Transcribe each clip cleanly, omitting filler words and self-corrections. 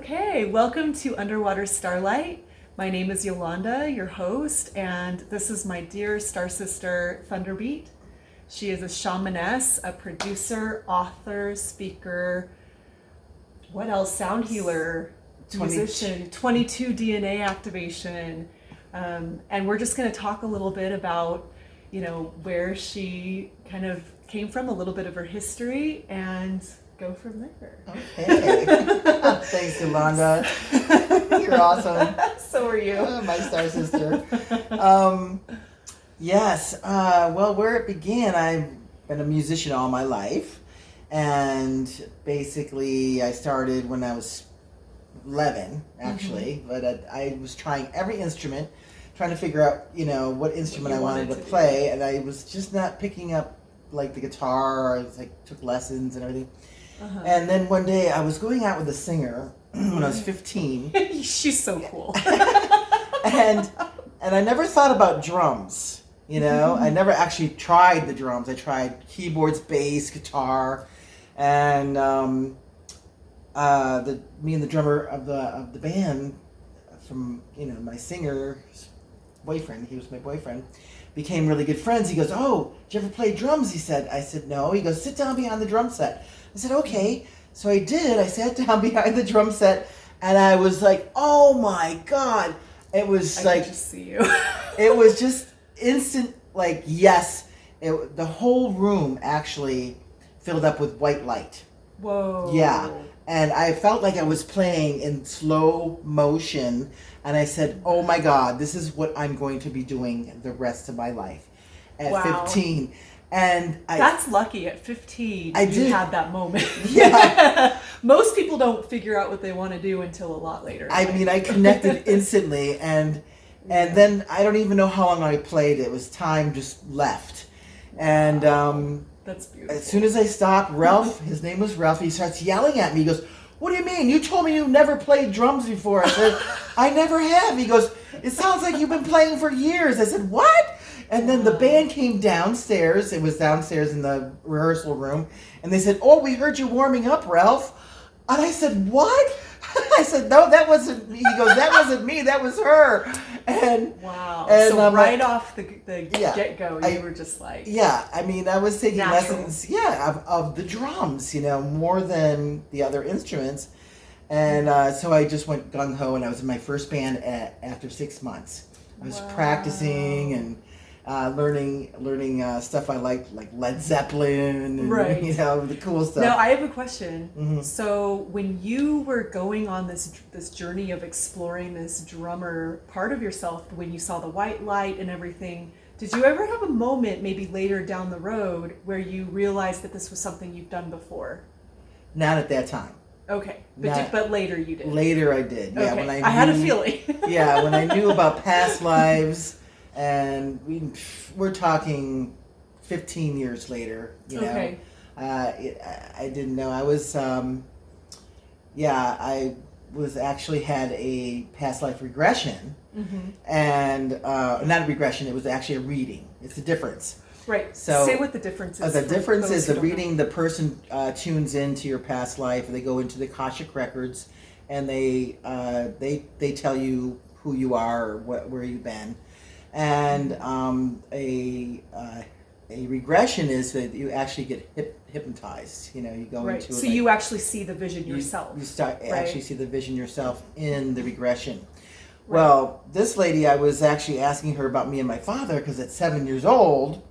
Okay, welcome to Underwater Starlight. My name is Yolanda, your host, and this is my dear star sister, Thunderbeat. She is a shamaness, a producer, author, speaker, what else? Sound healer, musician, 22 DNA activation. And we're just going to talk a little bit about, where she kind of came from, a little bit of her history, and go from there. Okay. Thanks, Yolanda. You're awesome. So are you. My star sister. Yes. Well, where it began, I've been a musician all my life. And basically, I started when I was 11, actually. Mm-hmm. But I was trying every instrument, trying to figure out, what instrument I wanted to play. And I was just not picking up, like, the guitar. I took lessons and everything. Uh-huh. And then one day I was going out with a singer when I was 15. She's so cool. and I never thought about drums, I never actually tried the drums. I tried keyboards, bass, guitar, and me and the drummer of the band from my singer's boyfriend, he was my boyfriend, became really good friends. He goes, "Oh, did you ever play drums?" He said. I said, "No." He goes, "Sit down behind the drum set." I said, "Okay." So I did. I sat down behind the drum set, and I was like, "Oh my God!" It was I could just see you. It was just instant. Like, yes, the whole room actually filled up with white light. Whoa. Yeah, and I felt like I was playing in slow motion, and I said, "Oh my God, this is what I'm going to be doing the rest of my life." At 15. And that's lucky. At 15, you had that moment. Yeah. Most people don't figure out what they want to do until a lot later. I mean, I connected instantly, and then I don't even know how long I played. It was time just left, and that's beautiful. As soon as I stopped, Ralph, his name was Ralph, he starts yelling at me. He goes, "What do you mean? You told me you never played drums before." I said, "I never have." He goes, "It sounds like you've been playing for years." I said, "What?" And then the band came downstairs. It was downstairs in the rehearsal room. And they said, "Oh, we heard you warming up, Ralph." And I said, "What?" I said, "No, that wasn't me." He goes, "That wasn't me. That was her." And wow. And so right off the get-go, you were just like... Yeah. I mean, I was taking lessons, of the drums, more than the other instruments. And so I just went gung-ho, and I was in my first band after 6 months. I was practicing and... learning stuff I liked, like Led Zeppelin and the cool stuff. Now I have a question. Mm-hmm. So when you were going on this journey of exploring this drummer part of yourself, when you saw the white light and everything, did you ever have a moment, maybe later down the road, where you realized that this was something you've done before? Not at that time. Okay, but later you did. Later I did. Yeah, okay. I had a feeling. Yeah, when I knew about past lives. And we're talking 15 years later, Okay. I didn't know. I was, I was actually had a past life regression. Mm-hmm. And, not a regression, it was actually a reading. It's a difference. Right. So say what the difference is. The difference is the reading, the person tunes into your past life, and they go into the Akashic records, and they tell you who you are or where you've been. And a regression is that you actually get hypnotized. You go into it. So you actually see the vision yourself. You actually see the vision yourself in the regression. Right. Well, this lady, I was actually asking her about me and my father, because at 7 years old,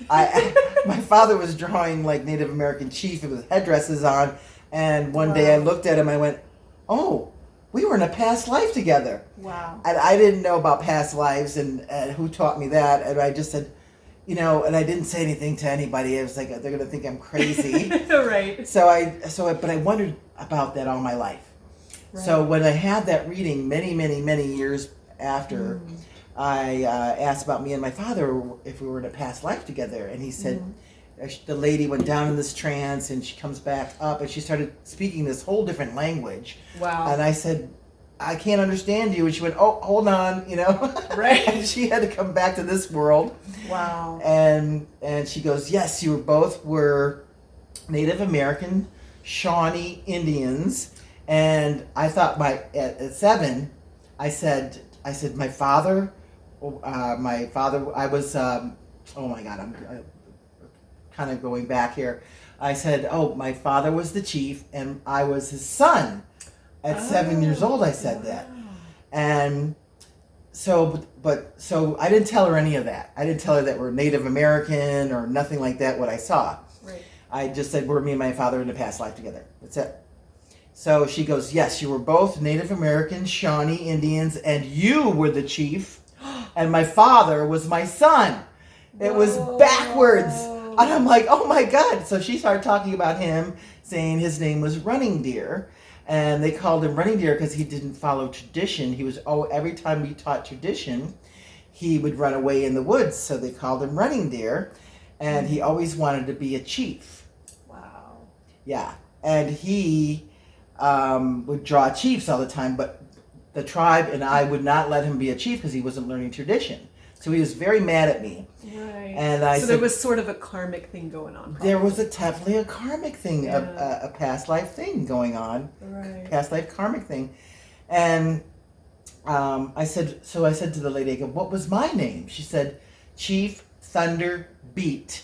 my father was drawing like Native American chief with headdresses on, and one day I looked at him, I went, "Oh, we were in a past life together." Wow. And I didn't know about past lives and who taught me that. And I just said, and I didn't say anything to anybody. I was like, they're going to think I'm crazy. Right. But I wondered about that all my life. Right. So when I had that reading many, many, many years after, I asked about me and my father if we were in a past life together. And he said, the lady went down in this trance, and she comes back up, and she started speaking this whole different language. Wow. And I said, "I can't understand you." And she went, "Oh, hold on," Right. And she had to come back to this world. Wow. And she goes, "Yes, you both were Native American Shawnee Indians, And I thought at 7, I said my father, I was, oh my God, I'm kind of going back here. I said, oh, my father was the chief and I was his son. At 7 years old, I said that. And so I didn't tell her any of that. I didn't tell her that we're Native American or nothing like that, what I saw. Right. I just said, we're me and my father in a past life together. That's it. So she goes, yes, you were both Native American, Shawnee Indians, and you were the chief, and my father was my son. It was backwards. And I'm like, oh my God. So she started talking about him, saying his name was Running Deer. And they called him Running Deer because he didn't follow tradition. He was, every time we taught tradition, he would run away in the woods. So they called him Running Deer. And he always wanted to be a chief. Wow. Yeah. And he would draw chiefs all the time. But the tribe and I would not let him be a chief because he wasn't learning tradition. So he was very mad at me. Right. And I so there was sort of a karmic thing going on. Probably. There was definitely a karmic thing, a past life thing going on. Right. Past life karmic thing. And I said to the lady, I go, what was my name? She said, Chief Thunderbeat.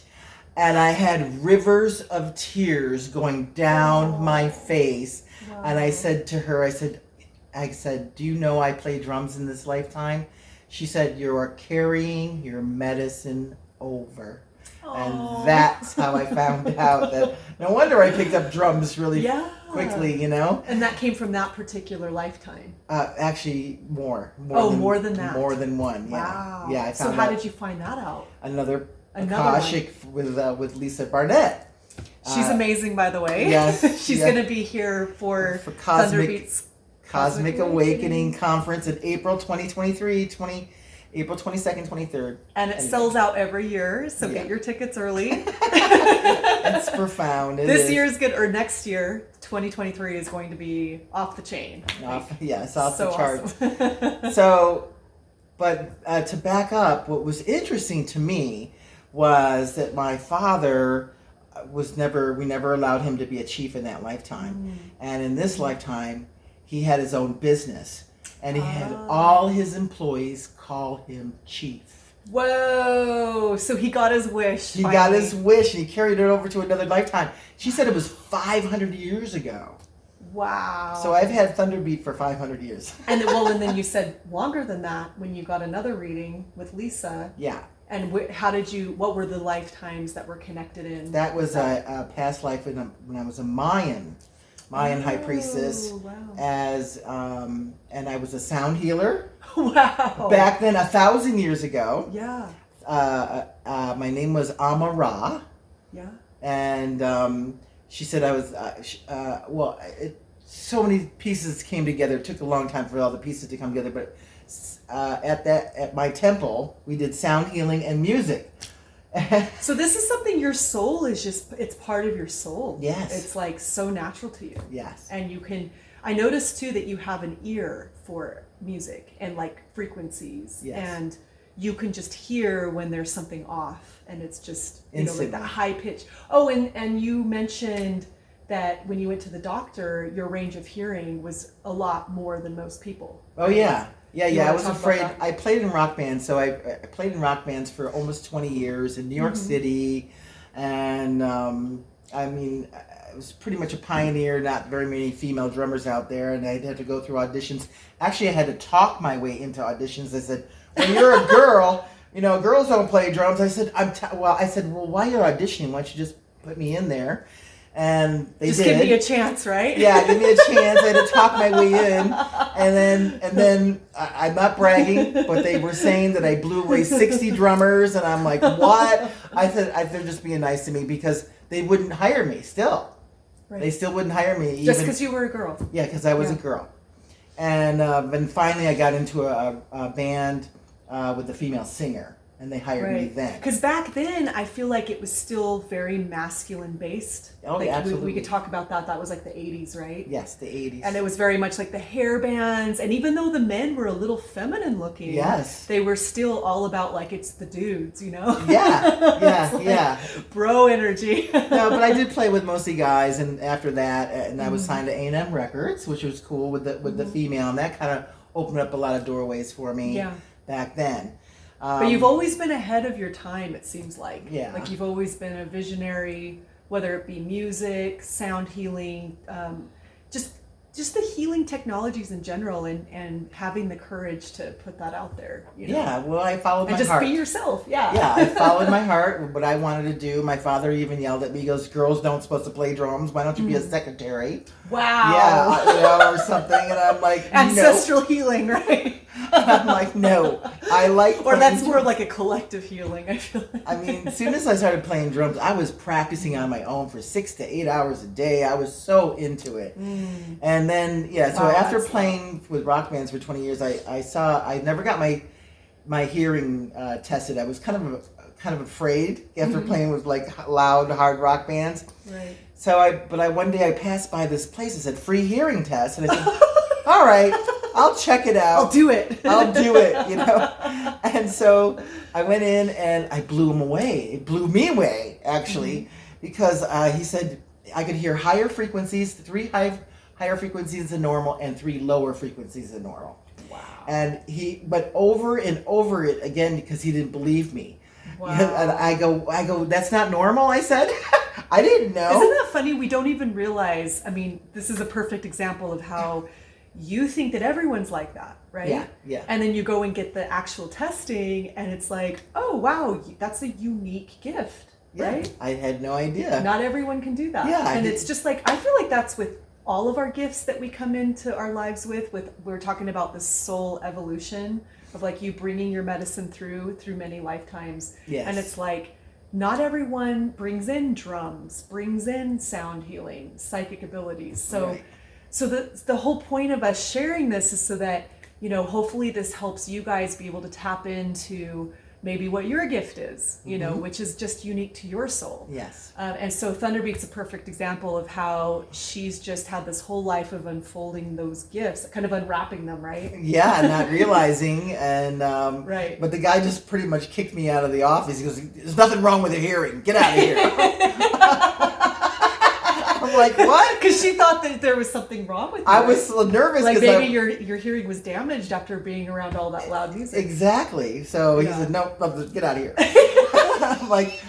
And I had rivers of tears going down my face. Wow. And I said to her, I said, do you know I play drums in this lifetime? She said, you are carrying your medicine over. Aww. And that's how I found out that, no wonder I picked up drums really quickly, you know? And that came from that particular lifetime? Actually, more than that? More than one, yeah. Wow. Yeah, I found so how did you find that out? Another Akashic with Lisa Barnett. She's amazing, by the way. Yes. She's going to be here for Thunderbeat's Cosmic Awakening Conference in April 2023, April 22nd, 23rd. And it sells out every year, so get your tickets early. It's profound. This year's good, or next year, 2023 is going to be off the chain. It's off the charts. Awesome. But to back up, what was interesting to me was that my father we never allowed him to be a chief in that lifetime. And in this lifetime, he had his own business, and he had all his employees call him chief. Whoa! So he got his wish. He got his wish, and he carried it over to another lifetime. She said it was 500 years ago. Wow! So I've had Thunderbeat for 500 years. And then you said longer than that when you got another reading with Lisa. Yeah. And what were the lifetimes that were connected in? That was a past life when I was a Mayan high priestess, and I was a sound healer. Wow! Back then, 1,000 years ago. Yeah. My name was Amara. Yeah. And she said I was. So many pieces came together. It took a long time for all the pieces to come together, but at my temple, we did sound healing and music. So this is something your soul it's part of your soul. Yes. It's like so natural to you. Yes. And I noticed too that you have an ear for music and like frequencies. Yes. And you can just hear when there's something off, and it's just, like that high pitch. Oh, and you mentioned that when you went to the doctor, your range of hearing was a lot more than most people. Oh, yeah. Yeah. I was afraid. I played in rock bands, so I played in rock bands for almost 20 years in New York City, and I was pretty much a pioneer. Not very many female drummers out there, and I had to go through auditions. Actually, I had to talk my way into auditions. I said, "When you're a girl, girls don't play drums." I said, "Well, while you're auditioning, why don't you just put me in there?" And they just did. Give me a chance, right? Yeah, give me a chance. I had to talk my way in, and then I'm not bragging, but they were saying that I blew away 60 drummers, and I'm like, what? I said they're just being nice to me because they wouldn't hire me. Still, right. They still wouldn't hire me just because you were a girl. Yeah, because I was a girl, and finally I got into a band with a female singer. and they hired me then. Because back then, I feel like it was still very masculine based. Oh, like, yeah, absolutely. We could talk about that. That was like the 80s, right? Yes, the 80s. And it was very much like the hair bands. And even though the men were a little feminine looking, yes, they were still all about like, it's the dudes, you know? Yeah, like yeah. Bro energy. No, but I did play with mostly guys, and after that, and I was signed to A&M Records, which was cool with the female, and that kind of opened up a lot of doorways for me back then. But you've always been ahead of your time, it seems like. Yeah. Like you've always been a visionary, whether it be music, sound healing, just the healing technologies in general, and having the courage to put that out there. You know? Yeah, well, I followed my heart. And just be yourself, Yeah, I followed my heart, what I wanted to do. My father even yelled at me, he goes, girls don't supposed to play drums, why don't you be a secretary? Wow. Yeah, or something, and I'm like, ancestral healing, right? I'm like, no, I like or that's more like a collective healing, I feel like. I mean, as soon as I started playing drums, I was practicing on my own for 6 to 8 hours a day. I was so into it. And then, so after playing with rock bands for 20 years, I never got my hearing tested. I was kind of afraid after playing with like loud, hard rock bands. Right. So one day I passed by this place that said free hearing test, and I said, all right, I'll check it out. I'll do it, you know. And so I went in and I blew him away. It blew me away, actually, because he said I could hear higher frequencies, 3 higher frequencies than normal and 3 lower frequencies than normal. Wow. And but over and over it again, because he didn't believe me. Wow. And I go, that's not normal, I said. I didn't know. Isn't that funny? We don't even realize, I mean, this is a perfect example of how you think that everyone's like that, right? Yeah. And then you go and get the actual testing, and it's like, oh, wow, that's a unique gift, right? I had no idea. Not everyone can do that. Yeah. And it's just like, I feel like that's with all of our gifts that we come into our lives with we're talking about the soul evolution of like you bringing your medicine through many lifetimes. Yes. And it's like, not everyone brings in drums, brings in sound healing, psychic abilities. So So the whole point of us sharing this is so that, you know, hopefully this helps you guys be able to tap into maybe what your gift is, you know, which is just unique to your soul. Yes. And so Thunderbeat's a perfect example of how she's just had this whole life of unfolding those gifts, kind of unwrapping them, right? Yeah, not realizing. And right. But the guy just pretty much kicked me out of the office. He goes, there's nothing wrong with your hearing. Get out of here. I'm like, what? Because she thought that there was something wrong with you. I was so nervous. Like maybe your hearing was damaged after being around all that loud music. Exactly. So he said, no, get out of here. I'm like,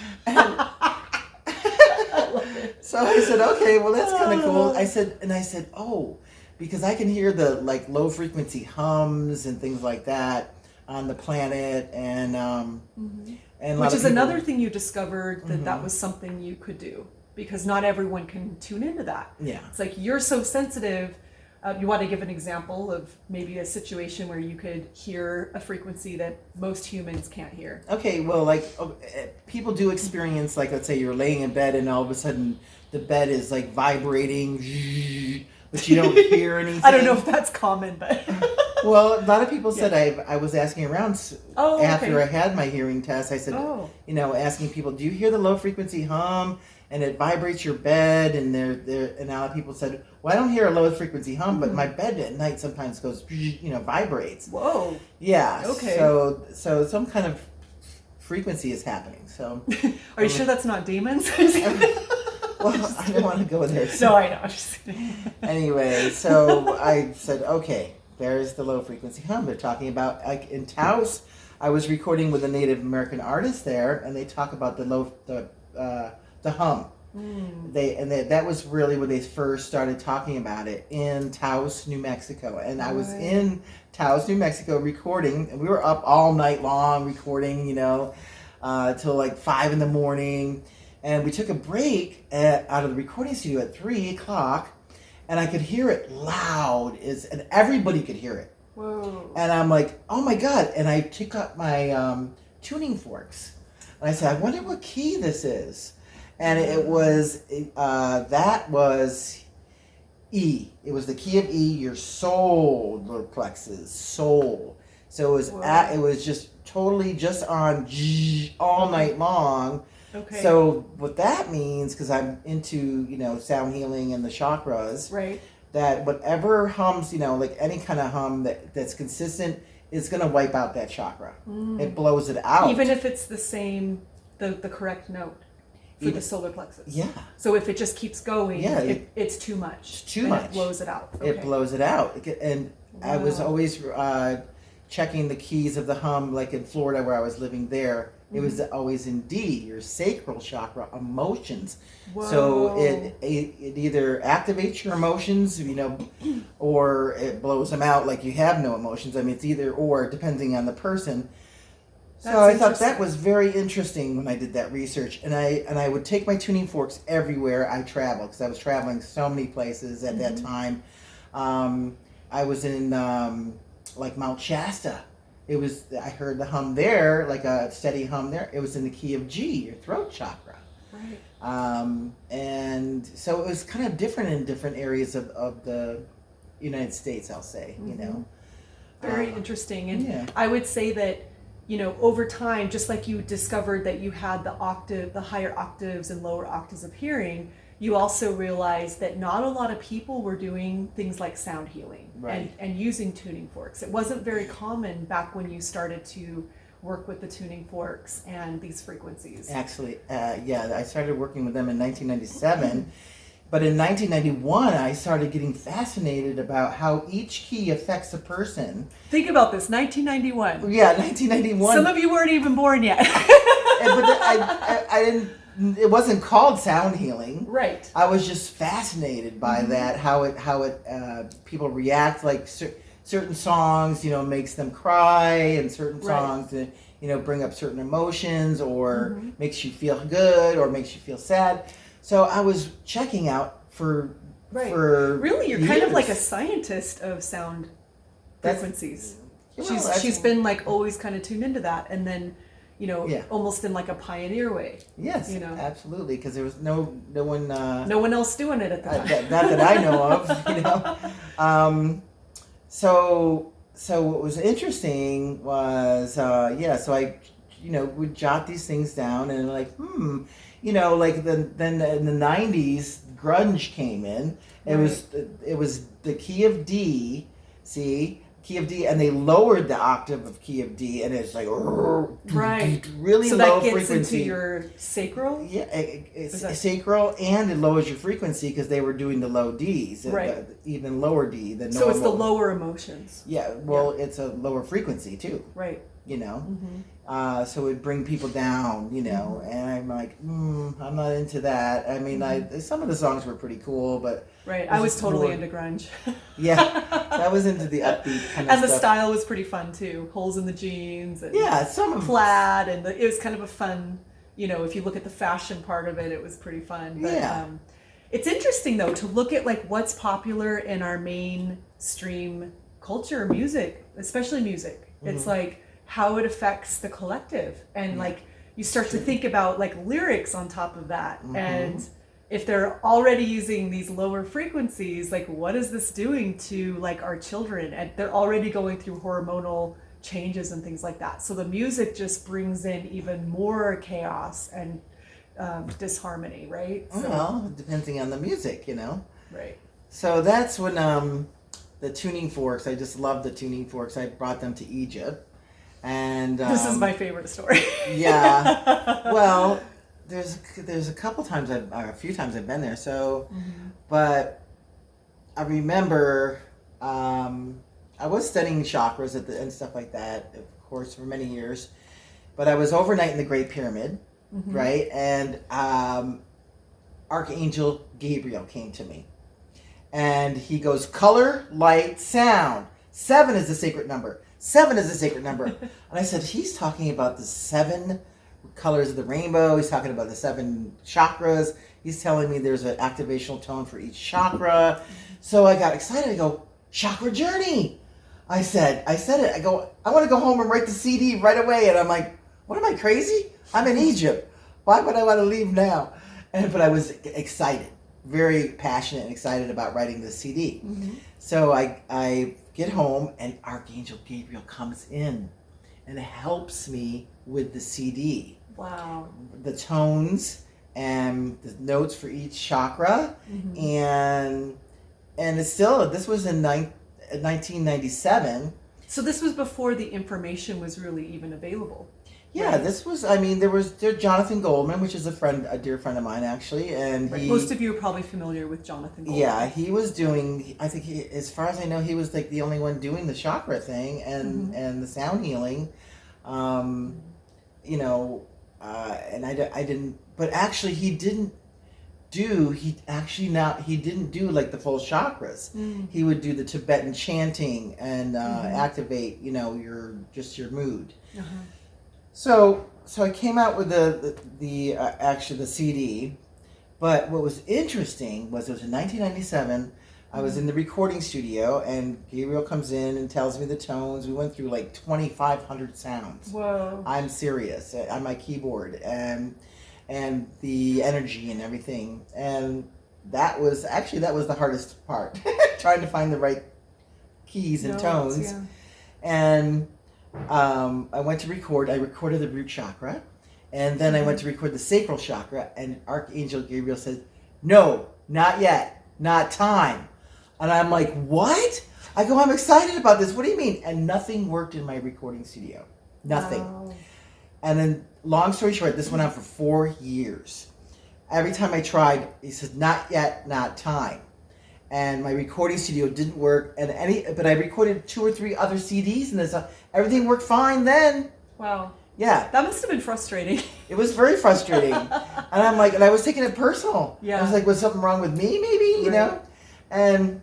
so I said, okay, well, that's kind of cool. I said, oh, because I can hear the like low frequency hums and things like that on the planet, and which is another thing you discovered that was something you could do. Because not everyone can tune into that. Yeah. It's like you're so sensitive. You want to give an example of maybe a situation where you could hear a frequency that most humans can't hear. Okay, well, like people do experience, like, let's say you're laying in bed and all of a sudden the bed is like vibrating, but you don't hear anything. I don't know if that's common, but... Well, a lot of people said I was asking around after I had my hearing test. I said, you know, asking people, do you hear the low frequency hum? And it vibrates your bed, and and a lot of people said, well, I don't hear a low frequency hum, but my bed at night sometimes goes, you know, vibrates. Whoa. Yeah. Okay. So some kind of frequency is happening. So. Are you sure that's not demons? Well, I don't want to go there. So. No, I know. I'm just kidding. Anyway, so I said, okay, there's the low frequency hum. They're talking about, like in Taos, I was recording with a Native American artist there, and they talk about the hum. That was really when they first started talking about it in Taos, New Mexico. And I was in Taos, New Mexico recording, and we were up all night long recording, you know, till like 5 a.m. And we took a break out of the recording studio at 3 o'clock, and I could hear it loud, and everybody could hear it. Whoa. And I'm like, oh my God. And I took up my tuning forks, and I said, I wonder what key this is. And it was, that was E. It was the key of E, your soul plexus, soul. So it was just totally just on all night long. Okay. So what that means, because I'm into, sound healing and the chakras, right. that whatever hums, like any kind of hum that's consistent is going to wipe out that chakra. It blows it out. Even if it's the same, the correct note for the solar plexus. Yeah. So if it just keeps going, it's too much. It's too much. It blows it out. Okay. It blows it out. And I was always checking the keys of the hum, like in Florida where I was living there. It was always in D, your sacral chakra, emotions. Whoa. So it either activates your emotions, or it blows them out like you have no emotions. I mean, it's either or, depending on the person. So I thought that was very interesting when I did that research. And I would take my tuning forks everywhere I traveled, because I was traveling so many places at that time. I was in like Mount Shasta. I heard the hum there, like a steady hum there. It was in the key of G, your throat chakra. Right. And so it was kind of different in different areas of the United States, I'll say, Very interesting. And I would say that, over time, just like you discovered that you had the higher octaves and lower octaves of hearing, you also realized that not a lot of people were doing things like sound healing and using tuning forks. It wasn't very common back when you started to work with the tuning forks and these frequencies. Actually, I started working with them in 1997. But in 1991, I started getting fascinated about how each key affects a person. Think about this, 1991. Yeah, 1991. Some of you weren't even born yet. But I didn't. It wasn't called sound healing. Right. I was just fascinated by that, how it people react, like certain songs, makes them cry, and certain songs, bring up certain emotions, or makes you feel good, or makes you feel sad. So I was checking out for really, you're years. kind of like a scientist of sound frequencies. She's been like always kind of tuned into that, and then almost in like a pioneer way. Yes, absolutely, because there was no one no one else doing it at the time. Not that I know of. So what was interesting was so I would jot these things down, and like then in the 90s grunge came in. It was the key of D, key of D, and they lowered the octave of key of D, and it's like really so low that gets frequency into your sacral. Yeah, it's sacral, and it lowers your frequency because they were doing the low Ds, even lower D than normal. So it's the lower emotions. Yeah, it's a lower frequency too. Right. So it'd bring people down, and I'm like, I'm not into that. I mean, some of the songs were pretty cool, but I was totally into grunge. I was into the upbeat kind of and stuff. the style was pretty fun too. Holes in the jeans, and some plaid, and it was kind of a fun. If you look at the fashion part of it, it was pretty fun. But, it's interesting though to look at like what's popular in our mainstream culture, music, especially music. It's like how it affects the collective, and like you start to think about like lyrics on top of that, and if they're already using these lower frequencies, like what is this doing to like our children? And they're already going through hormonal changes and things like that, so the music just brings in even more chaos and disharmony, right? Well, depending on the music, right. So that's when the tuning forks, I just love the tuning forks. I brought them to Egypt. And this is my favorite story. Well, there's a couple times a few times I've been there. So, but I remember I was studying chakras and stuff like that, of course, for many years. But I was overnight in the Great Pyramid, right? And Archangel Gabriel came to me, and he goes, "Color, light, sound. 7 is the sacred number. 7 is a sacred number." And I said, he's talking about the 7 colors of the rainbow. He's talking about the 7 chakras. He's telling me there's an activational tone for each chakra. So I got excited. I go, chakra journey. I said it. I go, I want to go home and write the CD right away. And I'm like, what am I, crazy? I'm in Egypt. Why would I want to leave now? But I was excited, very passionate and excited about writing the CD. So I get home, and Archangel Gabriel comes in and helps me with the CD. Wow. The tones and the notes for each chakra. And it's still, this was in 1997. So this was before the information was really even available. Yeah, right? This was, there's Jonathan Goldman, which is a dear friend of mine, actually. And right. Most of you are probably familiar with Jonathan Goldman. Yeah, he was doing, I think, as far as I know, he was like the only one doing the chakra thing and the sound healing. And I didn't, but actually he didn't do like the full chakras. He would do the Tibetan chanting and activate, your mood. So I came out with the CD, but what was interesting was it was in 1997. I was in the recording studio, and Gabriel comes in and tells me the tones. We went through like 2,500 sounds. Whoa! I'm serious, on my keyboard, and the energy and everything. And that was the hardest part, trying to find the right keys and tones. Yeah. And I went to record. I recorded the root chakra, and then I went to record the sacral chakra. And Archangel Gabriel said, "No, not yet, not time." And I'm like, "What?" I go, "I'm excited about this. What do you mean?" And nothing worked in my recording studio. Nothing. Wow. And then, long story short, this went on for 4 years. Every time I tried, he said, "Not yet, not time." And my recording studio didn't work. But I recorded 2 or 3 other CDs, and everything worked fine then. Wow. Yeah. That must have been frustrating. It was very frustrating. And I'm like, and I was taking it personal. Yeah. I was like, was something wrong with me, maybe, you know? And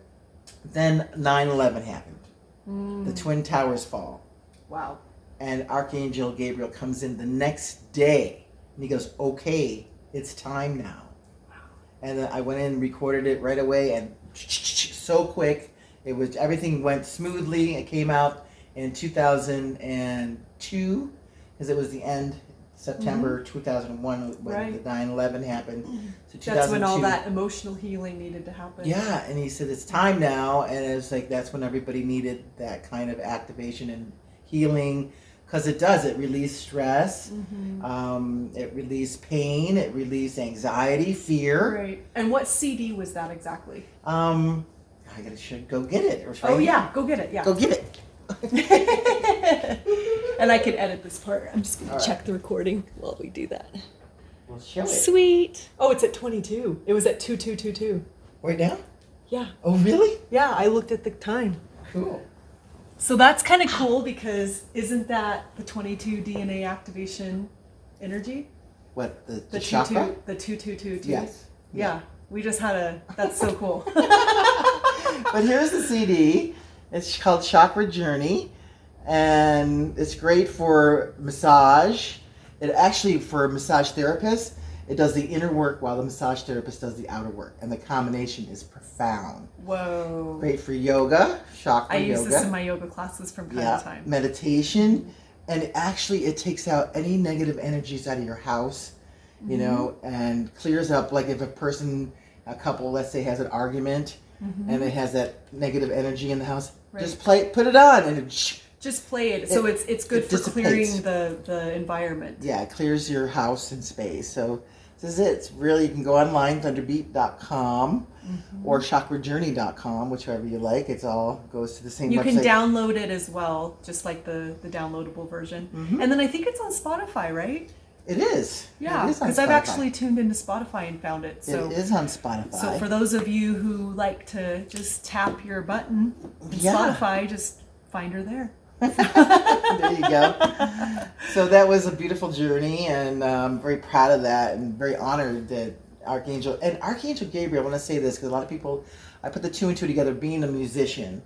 then 9/11 happened. The Twin Towers fall. Wow. And Archangel Gabriel comes in the next day, and he goes, "Okay, it's time now." Wow. And then I went in and recorded it right away, and so quick. Everything went smoothly. It came out in 2002, because it was the end, September 2001, when the 9/11 happened. So that's when all that emotional healing needed to happen. Yeah, and he said, "It's time now." And it was like, that's when everybody needed that kind of activation and healing, because it released stress, it released pain, it released anxiety, fear. Right. And what CD was that exactly? I should go get it. Oh yeah, go get it. Yeah, go get it. And I can edit this part. I'm just gonna check the recording while we do that. We'll show it. Sweet. Oh, it's at 22. It was at 2222. Right now? Yeah. Oh, really? Yeah, I looked at the time. Cool. So that's kind of cool, because isn't that the 22 DNA activation energy? What, the chakra? The 2222. Yes. Yeah. We just had that's so cool. But here's the CD. It's called Chakra Journey, and it's great for massage. It actually, for a massage therapist, it does the inner work while the massage therapist does the outer work, and the combination is profound. Whoa. Great for yoga, chakra yoga. I use this in my yoga classes from time to time. Meditation, and it takes out any negative energies out of your house, and clears up, like if a couple, let's say, has an argument, and it has that negative energy in the house, just put it on, and just play it. So it's good for clearing the environment. Yeah, it clears your house and space. So this is it. It's really, you can go online, thunderbeat.com or chakrajourney.com, whichever you like. It's all goes to the same website. You can download it as well, just like the downloadable version. And then I think it's on Spotify, right? It is. Yeah, because I've actually tuned into Spotify and found it. So it is on Spotify. So for those of you who like to just tap your button on Spotify, just find her there. There you go. So that was a beautiful journey, and I'm very proud of that, and very honored that Archangel Gabriel, I want to say this because a lot of people, I put the 2 and 2 together, being a musician.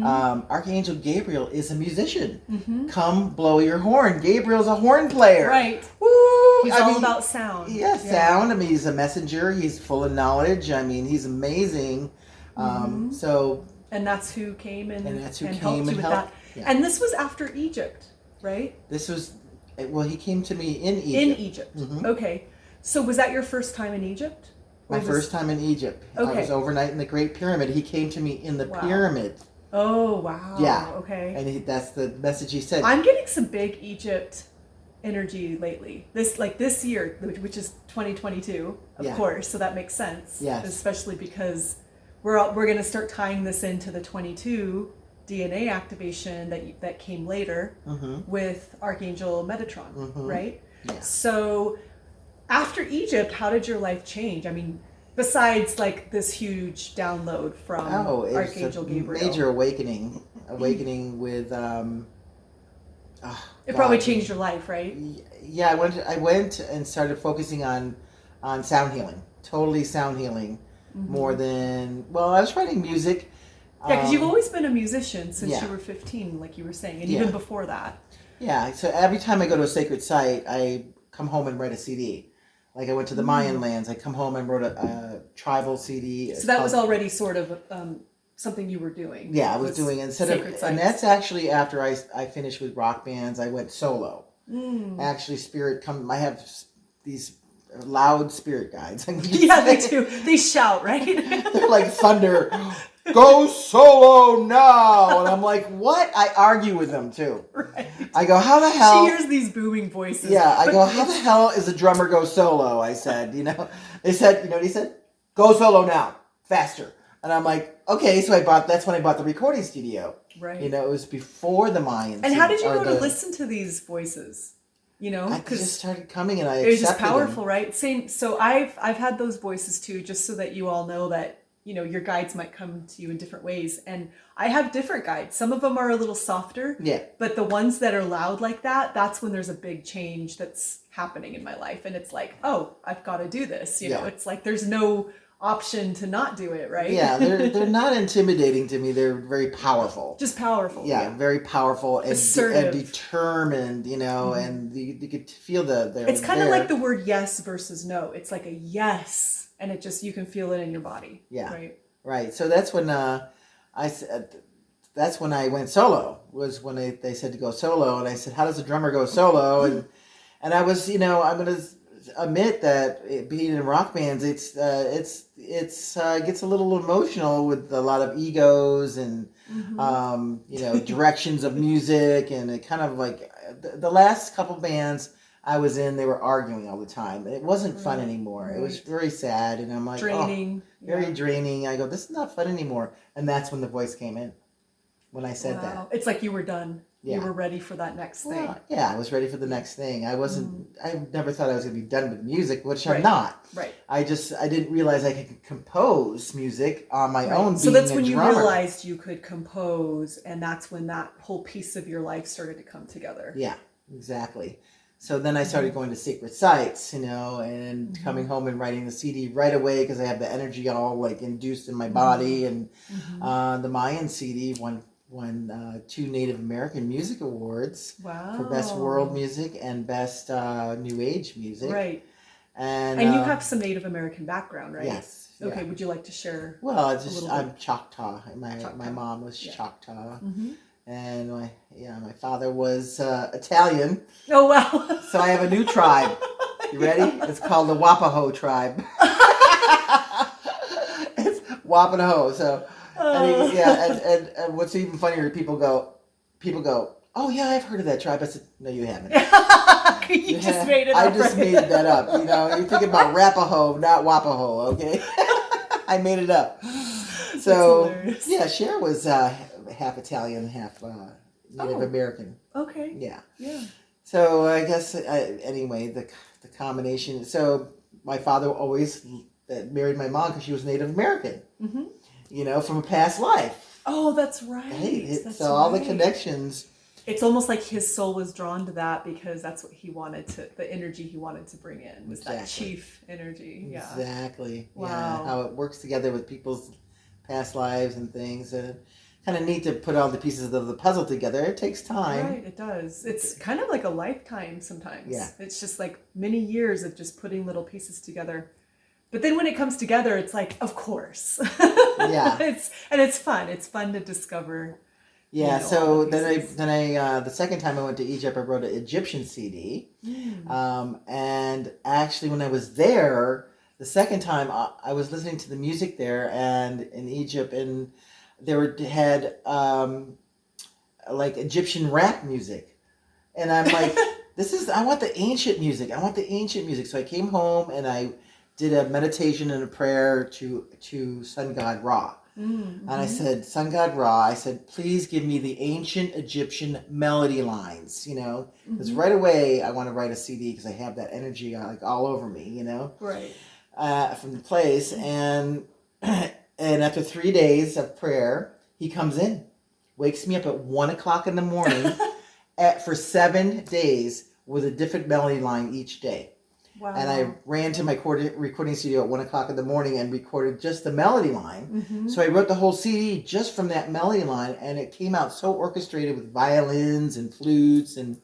Archangel Gabriel is a musician. Come blow your horn. Gabriel's a horn player. Right. Woo! He's all about sound. Yeah, sound. I mean, he's a messenger. He's full of knowledge. I mean, he's amazing. And that's who came and helped you with that. Yeah. And this was after Egypt, right? He came to me in Egypt. In Egypt. Okay. So was that your first time in Egypt? My first time in Egypt. Okay. I was overnight in the Great Pyramid. He came to me in the pyramid. Oh, wow. Yeah. Okay. And that's the message he said. I'm getting some big Egypt energy lately. This year, which is 2022, of course. So that makes sense. Yes. Especially because we're going to start tying this into the 22 DNA activation that came later with Archangel Metatron, right? Yeah. So after Egypt, how did your life change? I mean, besides like this huge download from Archangel Gabriel. Major awakening with it probably changed your life, right? Yeah, I went and started focusing on sound healing. Totally sound healing. More than, well, I was writing music. Yeah, because you've always been a musician since you were 15, like you were saying, and even before that. Yeah, so every time I go to a sacred site, I come home and write a CD. Like I went to the Mayan lands, I come home and wrote a tribal CD. So that was already sort of something you were doing. Yeah, I was doing and that's actually after I finished with rock bands. I went solo. Actually, I have these loud spirit guides. Yeah, they do. They shout, right? They're like thunder. Go solo now! And I'm like, what? I argue with them too. Right. I go, how the hell? She hears these booming voices. Yeah, I go, how the hell is a drummer go solo? I said, they said, you know what he said? Go solo now, faster. And I'm like, okay, so that's when I bought the recording studio. Right. It was before the Mayans. And how did you go to listen to these voices? I just started coming and I accepted it was just accepted powerful, them. Right? Same. So I've had those voices too, just so that you all know that your guides might come to you in different ways, and I have different guides. Some of them are a little softer. Yeah. But the ones that are loud like that, that's when there's a big change that's happening in my life, and it's like, oh, I've got to do this. You know, it's like there's no option to not do it, right? Yeah, they're not intimidating to me. They're very powerful. Just powerful. Yeah, very powerful and assertive, and determined. And you could feel it's kind of like the word yes versus no. It's like a yes, and it just you can feel it in your body. Yeah. Right. So that's when that's when I went solo. Was when they said to go solo, and I said, "How does a drummer go solo?" And I was, I'm gonna admit that being in rock bands, it gets a little emotional with a lot of egos and directions of music, and it kind of like the last couple bands I was in, they were arguing all the time. It wasn't fun anymore. Right. It was very sad, and I'm like, draining, very draining. I go, this is not fun anymore, and that's when the voice came in. When I said that, it's like you were done. Yeah. You were ready for that next thing. Yeah, I was ready for the next thing. I wasn't. I never thought I was going to be done with music, which I'm not. Right. I didn't realize I could compose music on my own. So that's when you realized you could compose, and that's when that whole piece of your life started to come together. Yeah, exactly. So then I started going to sacred sites, and coming home and writing the CD right away because I have the energy all like induced in my body, and the Mayan CD won 2 Native American Music Awards for Best World Music and Best New Age Music. Right. And you have some Native American background, right? Yes. Okay, would you like to share? Well, I'm Choctaw. My mom was Choctaw. And my father was Italian. Oh, wow. So I have a new tribe. You ready? It's called the Wapaho tribe. It's Wapaho. So and what's even funnier, people go, oh yeah, I've heard of that tribe. I said, no, you haven't. You just made it up. I just made that up. You're thinking about Rapaho, not Wapaho, okay? I made it up. So Cher was half Italian, half Native American. Okay. Yeah. Yeah. So I guess anyway, the combination. So my father always married my mom because she was Native American. From a past life. Oh, that's right. So all the connections. It's almost like his soul was drawn to that because that's what he wanted the energy he wanted to bring in was that chief energy. Yeah. Exactly. Wow. Yeah. How it works together with people's past lives and things. And kind of neat to put all the pieces of the puzzle together. It takes time. Right, it does. It's kind of like a lifetime sometimes. Yeah. It's just like many years of just putting little pieces together. But then when it comes together, it's like, of course. Yeah. It's fun. It's fun to discover. Yeah. So then I the second time I went to Egypt, I wrote an Egyptian CD. And actually, when I was there, the second time I was listening to the music there and in Egypt, and had like Egyptian rap music, and I'm like, I want the ancient music. I want the ancient music. So I came home and I did a meditation and a prayer to Sun God Ra. Mm-hmm. And I said, Sun God Ra, I said, please give me the ancient Egyptian melody lines, because right away I want to write a CD because I have that energy like all over me, Right. From the place. And after 3 days of prayer, he comes in, wakes me up at 1:00 in the morning for 7 days with a different melody line each day. Wow. And I ran to my recording studio at 1:00 in the morning and recorded just the melody line. Mm-hmm. So I wrote the whole CD just from that melody line, and it came out so orchestrated with violins and flutes and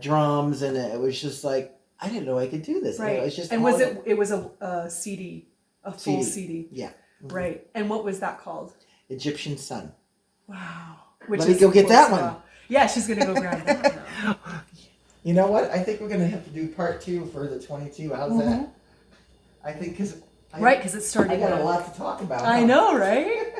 drums, and it was just like, I didn't know I could do this. Right. And it was just and it was a CD, a full CD. Yeah. Mm-hmm. Right. And what was that called? Egyptian Sun. Wow. Let me go get that one. Yeah, she's gonna go grab that now. You know what? I think we're going to have to do part 2 for the 22. How's that? I think because it's starting. I got a lot to talk about. I know, right?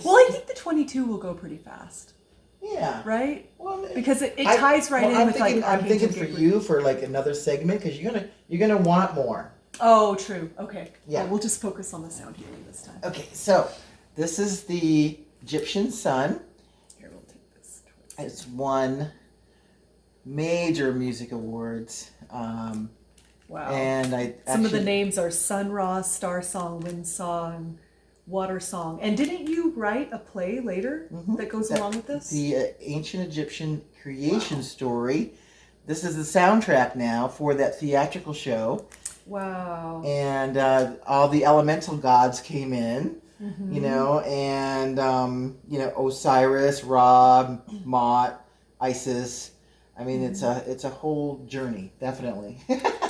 Well, I think the 22 will go pretty fast. Yeah. Right? Well, because it ties right in with like I'm thinking Archangel for Gabriel. you for like another segment because you're gonna want more. Oh, true. Okay. Yeah. Well, we'll just focus on the sound healing this time. Okay, so this is the Egyptian Sun. Here, we'll take this. It's won major music awards. Wow. And some of the names are Sun Ra, Star Song, Wind Song, Water Song. And didn't you write a play later that goes along with this? The ancient Egyptian creation story. This is the soundtrack now for that theatrical show. Wow. And all the elemental gods came in, and Osiris, Ra, Mot, Isis. I mean, it's a whole journey, definitely.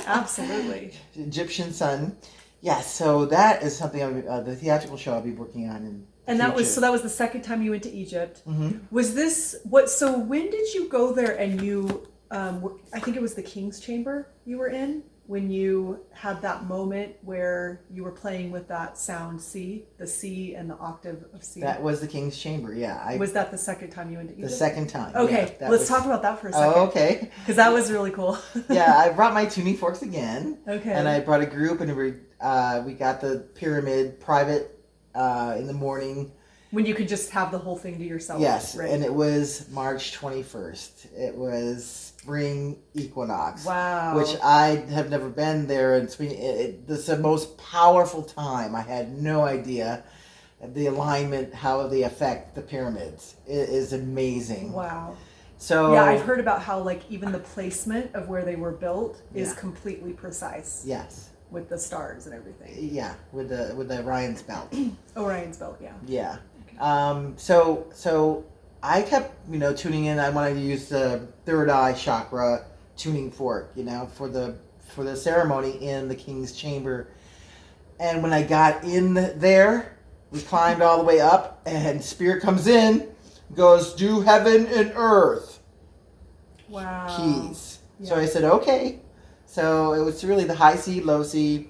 Absolutely. Egyptian Sun. Yeah, so that is something the theatrical show I'll be working on in And the that future. was the second time you went to Egypt. Mm-hmm. Was this what? So when did you go there? And you, I think it was the King's Chamber you were in when you had that moment where you were playing with that sound C, the C and the octave of C. That was the King's Chamber. Yeah. Was that the second time you went to Egypt? The second time. Okay, yeah, let's talk about that for a second. Oh, okay. Because that was really cool. Yeah, I brought my tuning forks again. Okay. And I brought a group, and we got the pyramid private in the morning. When you could just have the whole thing to yourself. Yes, right? and it was March 21st. It was spring equinox. Wow. Which I have never been there. It's the most powerful time. I had no idea the alignment, how they affect the pyramids. It is amazing. Wow. So yeah, I've heard about how like even the placement of where they were built is completely precise. Yes. With the stars and everything. Yeah, with the Orion's belt. Orion's belt, yeah. Yeah. Okay. So I kept tuning in. I wanted to use the third eye chakra tuning fork, for the ceremony in the King's Chamber. And when I got in there, we climbed all the way up, and Spirit comes in, goes, "Do heaven and earth." Wow. Keys. Yeah. So I said, okay. So it was really the high C, low C,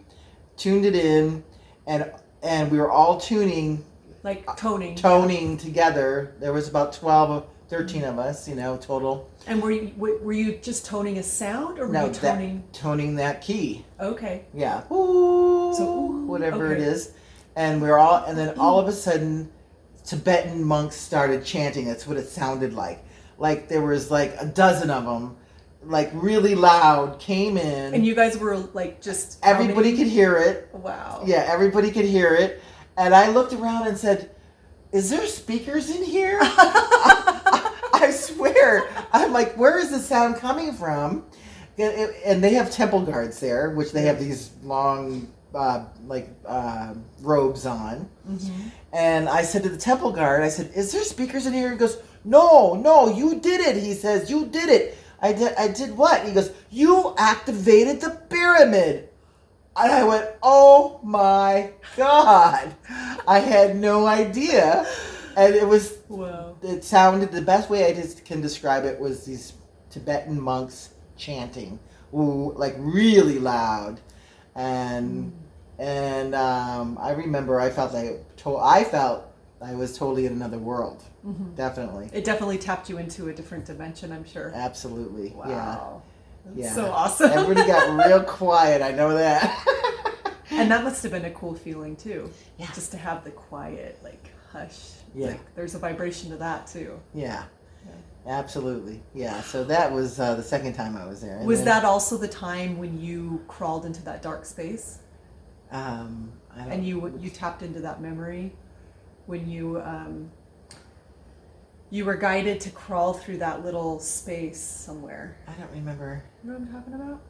tuned it in, and we were all tuning. Like toning. Toning together. There was about 12 or 13 of us, total. And were you just toning a sound, or were you toning? Toning that key. Okay. Yeah. Ooh, so whatever it is. And then all of a sudden, Tibetan monks started chanting. That's what it sounded like. Like there was like a dozen of them, like really loud, came in. And you guys were like just... Everybody could hear it. Wow. Yeah, everybody could hear it. And I looked around and said, "Is there speakers in here?" I swear. I'm like, where is the sound coming from? And they have temple guards there, which they have these long, robes on. Mm-hmm. And I said to the temple guard, I said, "Is there speakers in here?" He goes, No, you did it." He says, "You did it." I did what? He goes, "You activated the pyramid." And I went, "Oh my God." I had no idea. And it was, wow. It sounded, the best way I just can describe it was these Tibetan monks chanting, like really loud. And I remember I felt I was totally in another world. Definitely. It definitely tapped you into a different dimension, I'm sure. Absolutely. Wow. That's Yeah. so awesome. Everybody got real quiet. I know that. And that must have been a cool feeling too. Yeah. Just to have the quiet, like hush. Yeah. Like, there's a vibration to that too. Yeah. Absolutely. Yeah. So that was the second time I was there. And Was then, that also the time when you crawled into that dark space? I don't, And you tapped into that memory when you were guided to crawl through that little space somewhere. I don't remember. You know what I'm talking about?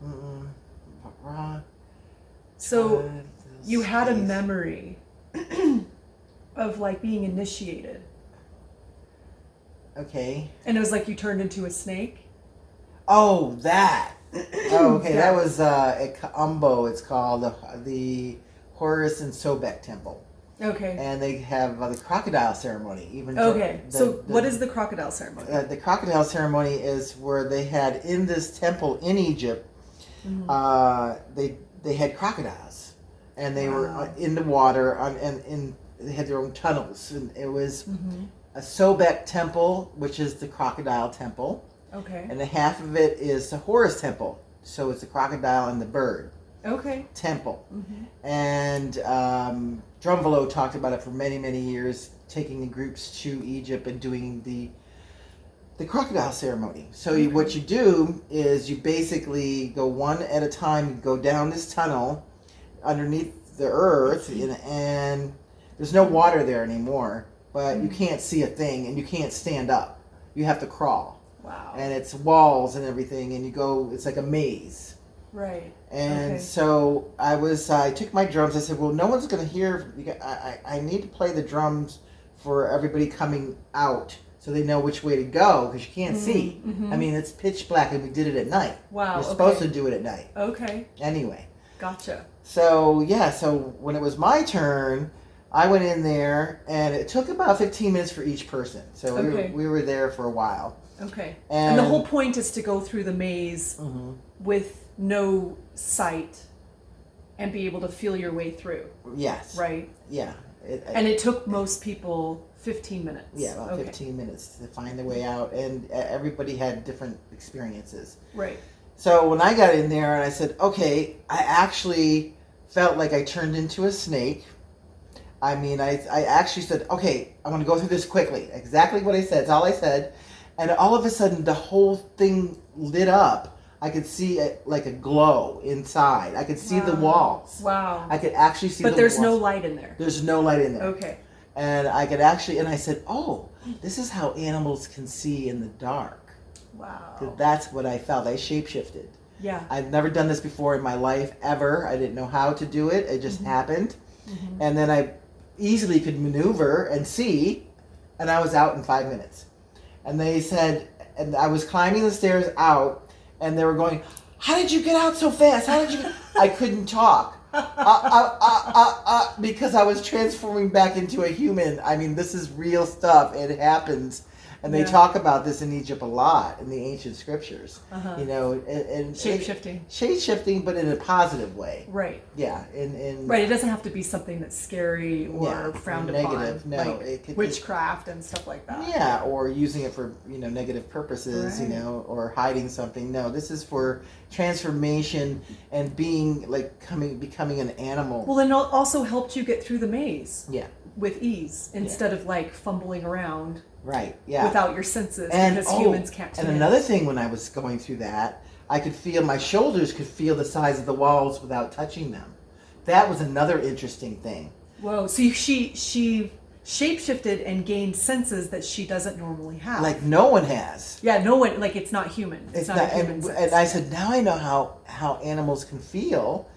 Raw. So you had a space. memory of like being initiated. Okay. And it was like you turned into a snake. Oh, that. Oh, okay. Yeah. That was at Umbo. It's called the Horus and Sobek Temple. Okay. And they have the crocodile ceremony. Even Okay. So what is the crocodile ceremony? The crocodile ceremony is where they had in this temple in Egypt. They had crocodiles, and they were in the water, and they had their own tunnels, and it was a Sobek temple, which is the crocodile temple, Okay. and the half of it is the Horus temple, so it's the crocodile and the bird Okay. temple. And Drumvalo talked about it for many, many years, taking the groups to Egypt and doing the crocodile ceremony. So what you do is you basically go one at a time, you go down this tunnel underneath the earth, and there's no water there anymore, but you can't see a thing, and you can't stand up. You have to crawl. Wow. And it's walls and everything, and you go, it's like a maze. Right. And Okay. so I took my drums. I said, well, no one's going to hear. I need to play the drums for everybody coming out so they know which way to go, because you can't see. I mean, it's pitch black, and we did it at night. Wow. You're supposed to do it at night. Okay. Anyway. Gotcha. So when it was my turn, I went in there, and it took about 15 minutes for each person. So we were there for a while. Okay. And the whole point is to go through the maze with no sight and be able to feel your way through. Yes. Right? Yeah. And it took most people 15 minutes. Yeah, about 15 minutes to find their way out, and everybody had different experiences. Right. So when I got in there and I said, okay, I actually felt like I turned into a snake. I mean, I actually said, okay, I'm going to go through this quickly. Exactly what I said. That's all I said. And all of a sudden, the whole thing lit up. I could see like a glow inside. I could see the walls. Wow. I could actually see the walls. But there's no light in there. There's no light in there. Okay. And I could actually, and I said, oh, this is how animals can see in the dark. Wow. That's what I felt. I shapeshifted. Yeah. I've never done this before in my life, ever. I didn't know how to do it. It just happened. And then I easily could maneuver and see, and I was out in 5 minutes. And they said, and I was climbing the stairs out, and they were going, how did you get out so fast? How did you get... I couldn't talk. Because I was transforming back into a human. I mean, this is real stuff. It happens. And they talk about this in Egypt a lot in the ancient scriptures. You know, and shape-shifting. Shape-shifting, but in a positive way. Right. Yeah. Right. It doesn't have to be something that's scary or frowned negative. upon. No, like it could, witchcraft and stuff like that. Yeah, or using it for negative purposes, Right. or hiding something. No, this is for transformation and being becoming an animal. Well, and it also helped you get through the maze. Yeah. With ease instead of like fumbling around. Right. Yeah. Without your senses, and, because humans can't. And another thing, when I was going through that, I could feel my shoulders could feel the size of the walls without touching them. That was another interesting thing. Whoa! So she shapeshifted and gained senses that she doesn't normally have. Like no one has. Yeah, no one. Like it's not human. It's not a human sense. And I said, now I know how animals can feel.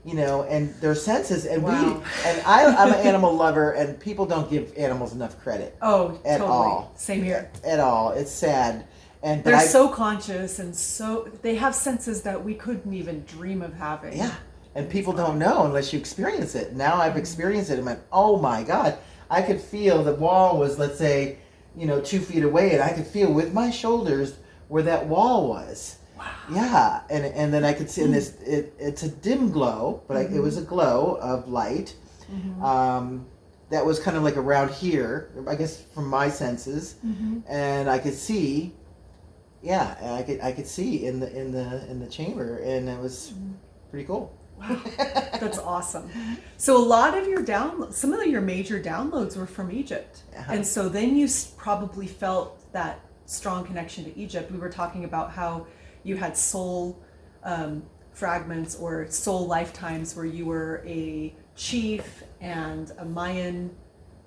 And their senses, and I'm an animal lover, and people don't give animals enough credit. Oh, at totally. all. Same here. At all. It's sad. And they're so conscious, and so they have senses that we couldn't even dream of having. Yeah, and people don't know unless you experience it. Now I've experienced it, and went, oh my God, I could feel the wall was, let's say, 2 feet away, and I could feel with my shoulders where that wall was. Wow. Yeah, and then I could see, and it's a dim glow, but it was a glow of light. that was kind of like around here, I guess from my senses, and I could see, I could see in the chamber, and it was pretty cool. Wow, that's awesome. So a lot of your some of your major downloads were from Egypt, and so then you probably felt that strong connection to Egypt. We were talking about how you had soul fragments or soul lifetimes where you were a chief and a Mayan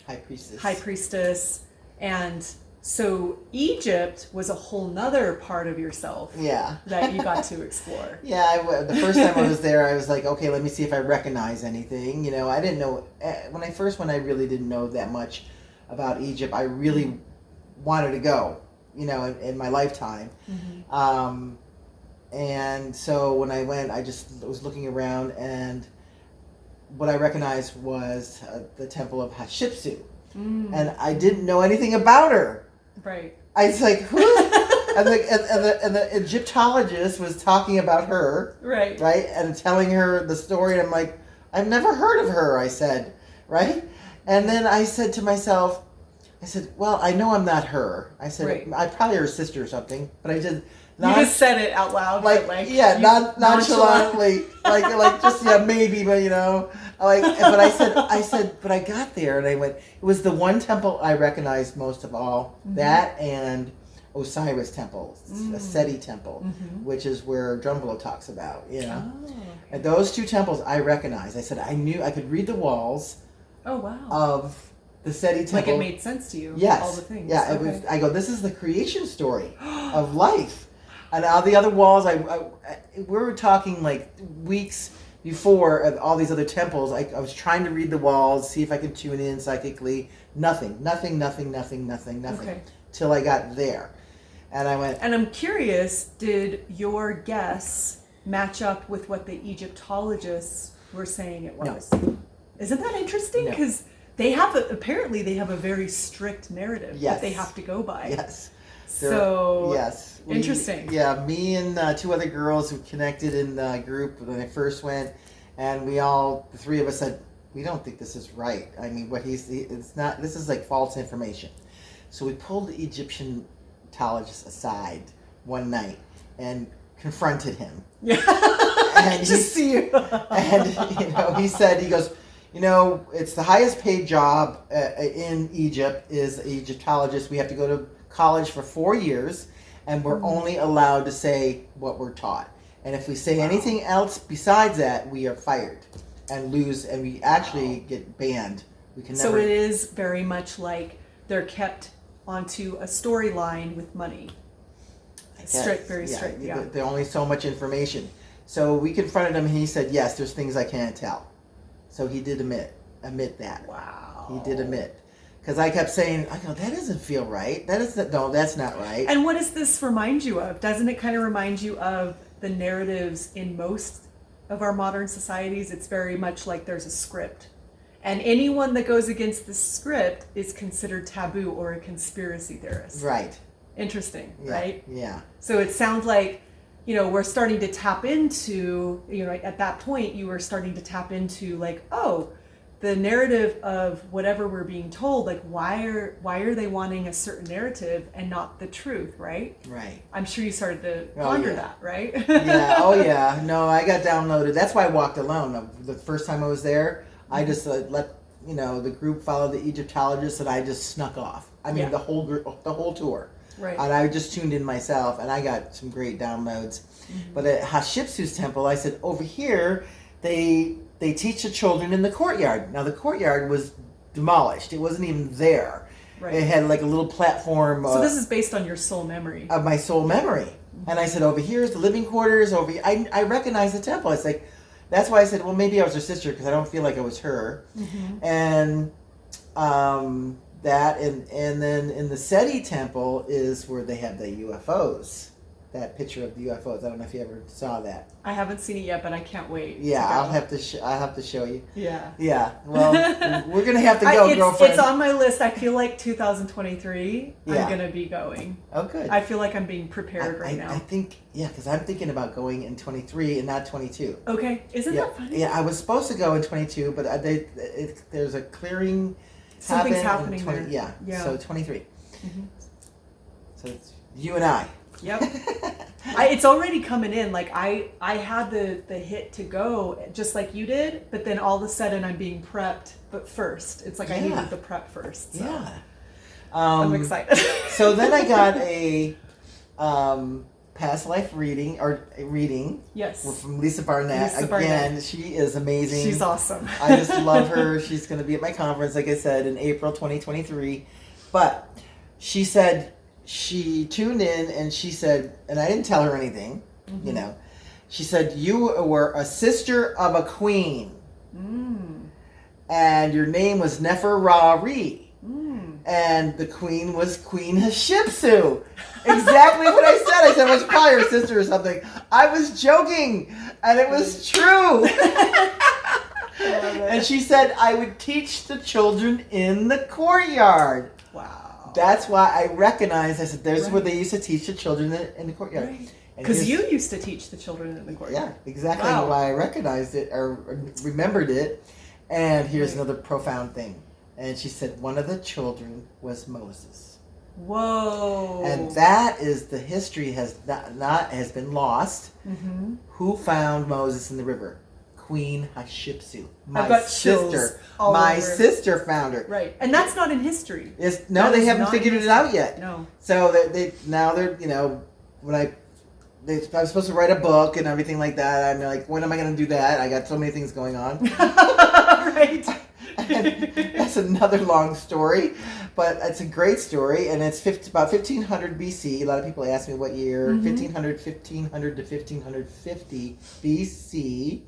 high priestess, and so Egypt was a whole nother part of yourself that you got to explore. The first time I was there, I was like, okay, let me see if I recognize anything. You know, I didn't know, when I first went, I really didn't know that much about Egypt. I really wanted to go, you know, in my lifetime. And so when I went, I just was looking around, and what I recognized was the temple of Hatshepsut. And I didn't know anything about her. Right. I was like, who? and the Egyptologist was talking about her. Right. Right? And telling her the story. And I'm like, I've never heard of her, I said. Right? And then I said to myself, I said, well, I know I'm not her. I said, I'm probably her sister or something. But I did not. You just said it out loud. Nonchalantly. like just, maybe, but you know. But I said, but I got there and I went, it was the one temple I recognized most of all, that and Osiris temple, a Seti temple, which is where Drumbelow talks about, you know. Oh, okay. And those two temples I recognized. I said, I knew I could read the walls of the Seti temple. Like it made sense to you, all the things. Yeah, it was. I go, this is the creation story of life. And all the other walls, we were talking like weeks before of all these other temples. I was trying to read the walls, see if I could tune in psychically. Nothing. Okay. Till I got there. And I went... And I'm curious, did your guess match up with what the Egyptologists were saying it was? No. Isn't that interesting? Because apparently they have a very strict narrative that they have to go by. Yes. Yes. Interesting. Yeah, me and two other girls who connected in the group when I first went, and the three of us said, we don't think this is right. I mean, it's not, this is like false information. So we pulled the Egyptologist aside one night and confronted him. Yeah. And see you. And, he said, he goes, it's the highest paid job in Egypt is Egyptologist. We have to go to college for 4 years, and we're only allowed to say what we're taught. And if we say anything else besides that, we are fired and lose, and we actually get banned. We can never. So it is very much like they're kept onto a storyline with money. Strict, very strict. Yeah. There's only so much information. So we confronted him, and he said, "Yes, there's things I can't tell." So he did admit that. Wow. He did admit. Because I kept saying, that doesn't feel right. That's not right. And what does this remind you of? Doesn't it kind of remind you of the narratives in most of our modern societies? It's very much like there's a script. And anyone that goes against the script is considered taboo or a conspiracy theorist. Right. Interesting, yeah. Right? Yeah. So it sounds like, we're starting to tap into, at that point you were starting to tap into like, the narrative of whatever we're being told, like why are they wanting a certain narrative and not the truth, right? Right. I'm sure you started to ponder that, right? Yeah. Oh yeah. No, I got downloaded. That's why I walked alone. The first time I was there, I just let the group follow the Egyptologist, and I just snuck off. I mean, the whole group, the whole tour. Right. And I just tuned in myself, and I got some great downloads. But at Hatshepsut's temple, I said, over here, they teach the children in the courtyard. Now, the courtyard was demolished. It wasn't even there. Right. It had like a little platform. So this is based on your soul memory. Of my soul memory. And I said, over here is the living quarters. Over here. I recognize the temple. It's like, that's why I said, well, maybe I was her sister, because I don't feel like I was her. And that, and then in the Seti temple is where they have the UFOs. That picture of the UFOs. I don't know if you ever saw that. I haven't seen it yet, but I can't wait. Yeah, I'll have to show you. Yeah. Yeah. Well, we're gonna have to go, girlfriend. It's on my list. I feel like 2023. I'm gonna be going. Oh, good. I feel like I'm being prepared right now. I think because I'm thinking about going in 23 and not 22. Okay, isn't that funny? Yeah, I was supposed to go in 22, but there's a clearing Something's happened in happening there. Yeah. So 23. Mm-hmm. So it's you and I. Yep. It's already coming in. Like I had the hit to go just like you did, but then all of a sudden I'm being prepped. But first, it's like I needed the prep first. So. Yeah. I'm excited. So then I got a past life reading Yes. from Lisa Barnett. Again, she is amazing. She's awesome. I just love her. She's going to be at my conference, like I said, in April 2023. But she said she tuned in and she said, and I didn't tell her anything, you know. She said, you were a sister of a queen. And your name was Neferari. And the queen was Queen Hatshepsut. Exactly what I said. I said, well, it's probably her sister or something. I was joking, and it was true. And she said, I would teach the children in the courtyard. Wow. That's why I recognized, I said, there's where they used to teach the children in the courtyard. Right. Because you used to teach the children in the courtyard. Yeah, exactly why I recognized it or remembered it. And here's another profound thing. And she said one of the children was Moses. Whoa! And that is the history has has been lost. Who found Moses in the river? Queen Hatshepsut, my sister. My sister found her. Right, and that's not in history. They haven't figured it out yet. No. So they're when I was supposed to write a book and everything like that. I'm like, when am I going to do that? I got so many things going on. Right. And that's another long story, but it's a great story, and it's about 1500 BC. A lot of people ask me what year. 1500 to 1550 BC.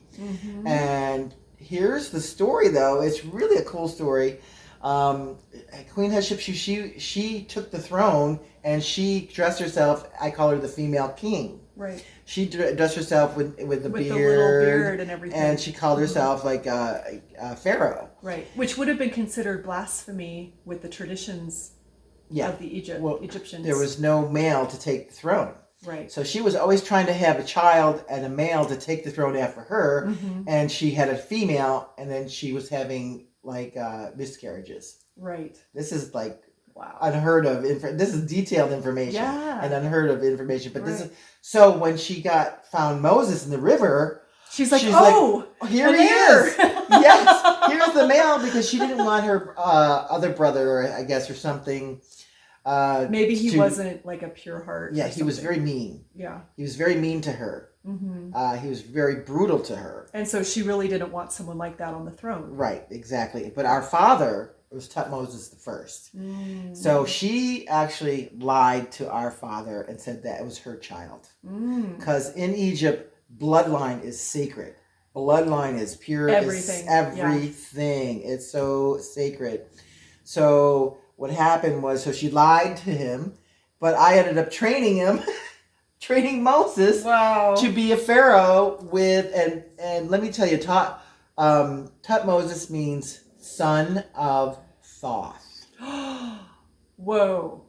And here's the story, though. It's really a cool story. Queen Hatshepsut, she took the throne, and she dressed herself. I call her the female king. Right. She dressed herself with the beard, the little beard and everything, and she called herself like a pharaoh. Right, which would have been considered blasphemy with the traditions of the Egyptians. There was no male to take the throne. Right. So she was always trying to have a child and a male to take the throne after her, and she had a female, and then she was having like miscarriages. Right. This is like wow, unheard of. This is detailed information and unheard of information. But this is so when she found Moses in the river. She's like, oh, here he is. Yes, here's the male, because she didn't want her other brother, I guess, or something. Maybe he wasn't like a pure heart. Yeah, he was very mean. Yeah. He was very mean to her. He was very brutal to her. And so she really didn't want someone like that on the throne. Right, exactly. But our father was Tutmosis the first. So she actually lied to our father and said that it was her child. Because in Egypt, bloodline is sacred. Bloodline is pure. Everything. Everything. Yeah. It's so sacred. So what happened was, so she lied to him, but I ended up training him, training Moses to be a pharaoh with, and let me tell you, Tutmosis means son of Thoth. Whoa.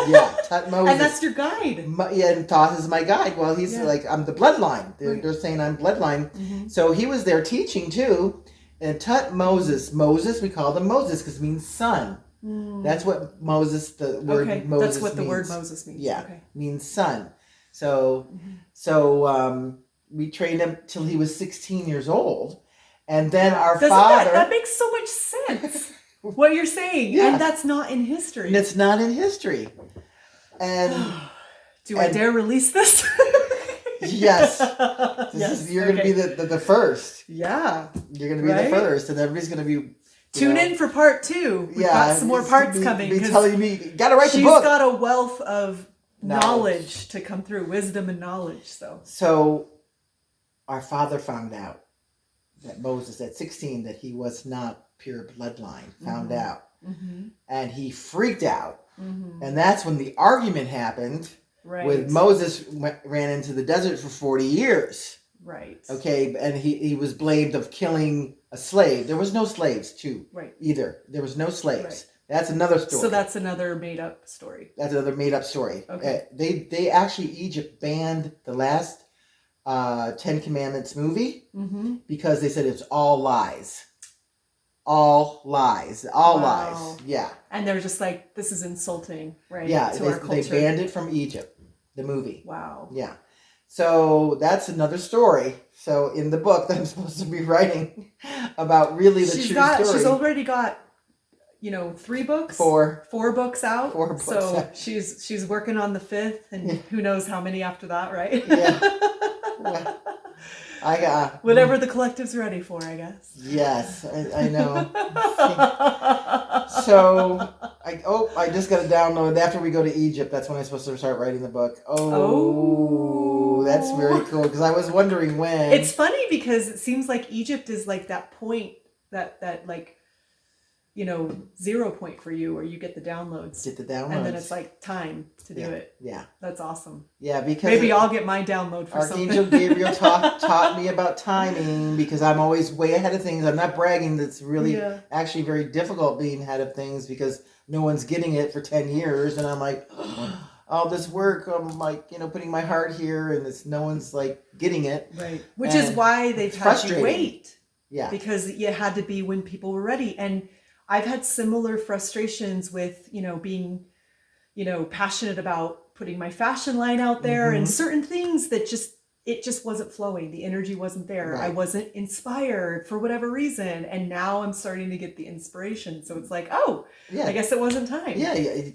Yeah, Tutmosis. And that's your guide. And Thoth is my guide. Well, he's like, I'm the bloodline. They're saying I'm bloodline. So he was there teaching too. And Tutmosis, Moses, we call them Moses because it means son. That's what Moses, the word Moses means. That's what the word Moses means. Yeah, means son. So we trained him till he was 16 years old. And then our father... That makes so much sense. What you're saying, and that's not in history. And it's not in history. And I dare release this? Yes. You're going to be the first. Yeah. You're going to be the first, and everybody's going to be... Tune in for part 2. We've got some more parts coming. Be telling me, got to write the book. She's got a wealth of knowledge to come through, wisdom and knowledge. So our father found out that Moses, at 16, that he was not pure bloodline, found out. And he freaked out. And that's when the argument happened with Moses ran into the desert for 40 years. Right. Okay, and he was blamed of killing a slave. There was no slaves, too. Right. Either. There was no slaves. Right. That's another story. So that's another made-up story. That's another made-up story. Okay. They actually, Egypt banned the last Ten Commandments movie because they said it's all lies. all lies. All Wow. lies. Yeah. And they're just like, this is insulting, right? Yeah. To our culture. They banned it from Egypt, the movie. Wow. Yeah. So that's another story. So in the book that I'm supposed to be writing about really the true story. She's already got, 3 books? 4 books out. 4 books so out. she's working on the 5th, and who knows how many after that, right? Yeah. I got whatever the collective's ready for, I guess. Yes, I know. So I just got to download after we go to Egypt. That's when I'm supposed to start writing the book. Oh. That's very cool because I was wondering when. It's funny because it seems like Egypt is like that point that like 0 point for you, where you get the downloads. And then it's like time to do it. Yeah. That's awesome. Yeah, because maybe I'll get my download for Archangel Gabriel taught me about timing, because I'm always way ahead of things. I'm not bragging. That's really actually very difficult being ahead of things because no one's getting it for 10 years. And I'm like, all this work, I'm like, putting my heart here, and no one's like getting it. Right. Which is why they've had you wait. Yeah. Because it had to be when people were ready. And I've had similar frustrations with, being, passionate about putting my fashion line out there and certain things that it just wasn't flowing. The energy wasn't there. Right. I wasn't inspired for whatever reason. And now I'm starting to get the inspiration. So it's like, I guess it wasn't time. Yeah.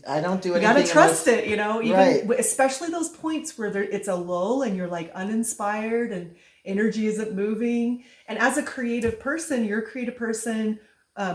I don't do anything. You got to trust it, even especially those points where it's a lull and you're like uninspired and energy isn't moving. And as a creative person, you're a creative person.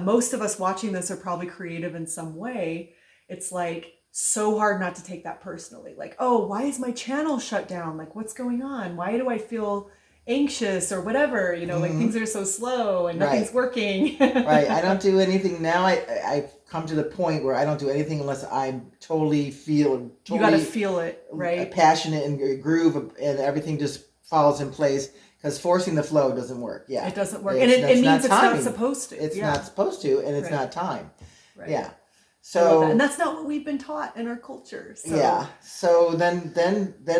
Most of us watching this are probably creative in some way. It's like so hard not to take that personally. Like, why is my channel shut down? Like, what's going on? Why do I feel anxious or whatever? Like things are so slow and nothing's working. Right. I don't do anything now. I've come to the point where I don't do anything unless I totally you got to feel it, right? Passionate and groove, and everything just falls in place. Because forcing the flow doesn't work. Yeah. It doesn't work. And it means it's not supposed to. It's not supposed to, and it's not time. Right. Yeah. So and that's not what we've been taught in our culture. So. Yeah. So then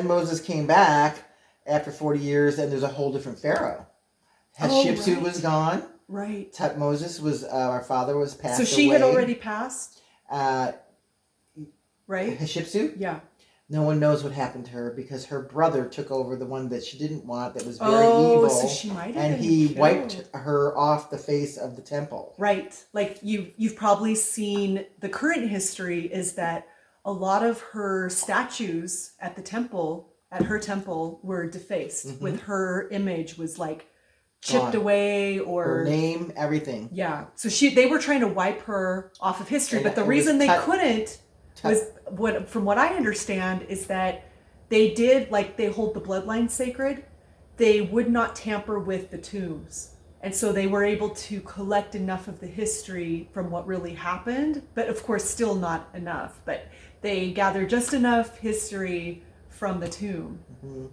Moses came back after 40 years, and there's a whole different Pharaoh. Hatshepsut was gone. Right. Moses was, our father was passed away. So she had already passed? Right? Hatshepsut? Yeah. No one knows what happened to her because her brother took over the one that she didn't want, that was very evil. So she might have and he wiped her off the face of the temple. Right. Like you've probably seen the current history is that a lot of her statues at her temple were defaced with her image was like chipped away, or her name, everything. Yeah. So they were trying to wipe her off of history, but the reason they couldn't was from what I understand is that they hold the bloodline sacred. They would not tamper with the tombs. And so they were able to collect enough of the history from what really happened, but of course still not enough. But they gathered just enough history from the tomb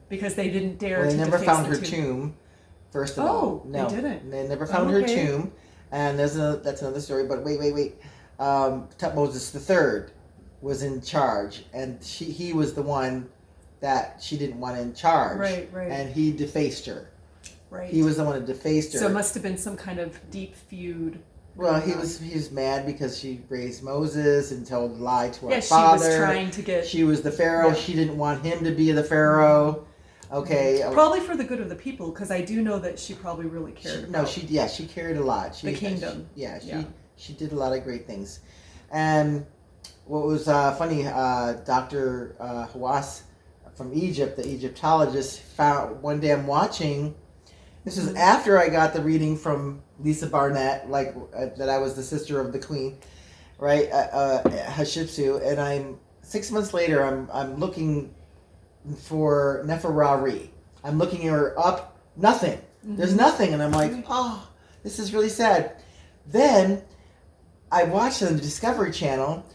because they didn't dare to deface the tomb. They never found her tomb, first of all. No, they didn't. They never found her tomb. And that's another story, but wait. Tutmosis III was in charge, and he was the one that she didn't want in charge. Right. And he defaced her. Right. He was the one that defaced her. So it must have been some kind of deep feud. Well, he was mad because she raised Moses and told a lie to our father. Yeah, she was trying to get... She was the Pharaoh. Yeah. She didn't want him to be the Pharaoh. Okay. Probably for the good of the people, because I do know that she probably really cared about... she cared a lot. The kingdom. She did a lot of great things. And what was funny, Dr. Hawass from Egypt, the Egyptologist, found one day I'm watching... This is after I got the reading from Lisa Barnett, that I was the sister of the queen, right? Hatshepsut, and I'm 6 months later. I'm looking for Neferari. I'm looking her up. Nothing. There's nothing, and I'm like, oh, this is really sad. Then I watched on the Discovery Channel.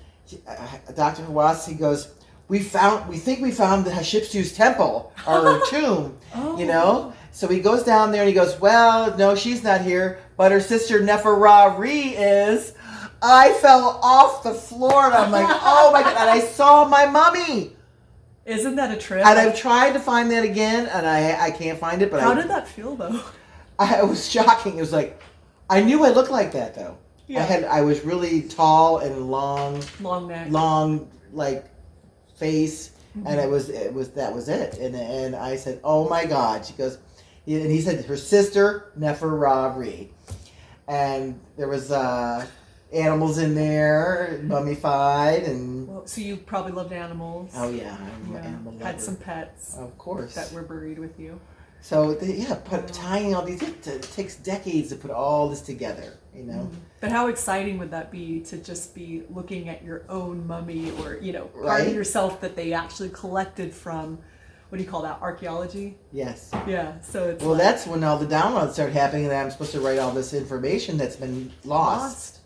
Dr. Hawass, he goes, we think we found the Hatshepsut's temple or her tomb. You know. So he goes down there and he goes, well, no, she's not here, but her sister Neferari is. I fell off the floor and I'm like, oh my God. And I saw my mummy. Isn't that a trip? And I've tried to find that again and I can't find it. But how did that feel though? It was shocking. It was like, I knew I looked like that though. Yeah. I was really tall and long, Long neck. like face, and that was it. And I said, "Oh my God!" She goes, and he said her sister Neferari, and there was animals in there, mummified, and Well, so you probably loved animals. oh yeah, I'm an animal lover. Had some pets Of course. that were buried with you. So tying all these, it takes decades to put all this together, you know. But how exciting would that be to just be looking at your own mummy, or part Right? of yourself that they actually collected from, what do you call that, archaeology? Yes. Yeah. So it's Well, that's when all the downloads started happening, and I'm supposed to write all this information that's been lost.